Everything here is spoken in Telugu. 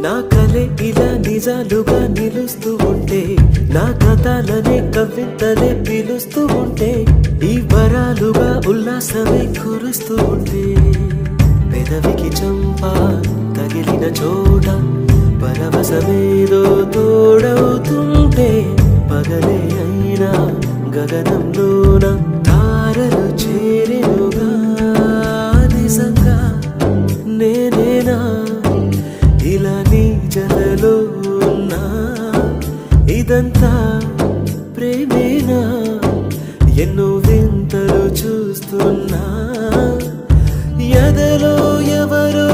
నా కలే ఇలా నిజాలుగా నిలుస్తూ ఉంటే నా కథలనే కవితలే పిలుస్తూ ఉంటే ఈ వరాలుగా ఉల్లాసమే కురుస్తూ ఉంటే పెదవికి చంపా తగిలిన చోట పరవశమేదో తోడవుతుంటే పగలే అయినా గగనంలోన తారలు చేరెనుగా నిజంగా నేనేనా ఇలా నీ జలలో ఉన్నా ఇదంతా ప్రేమేనా ఎన్నో వింతలు చూస్తున్నా ఎదలో ఎవరో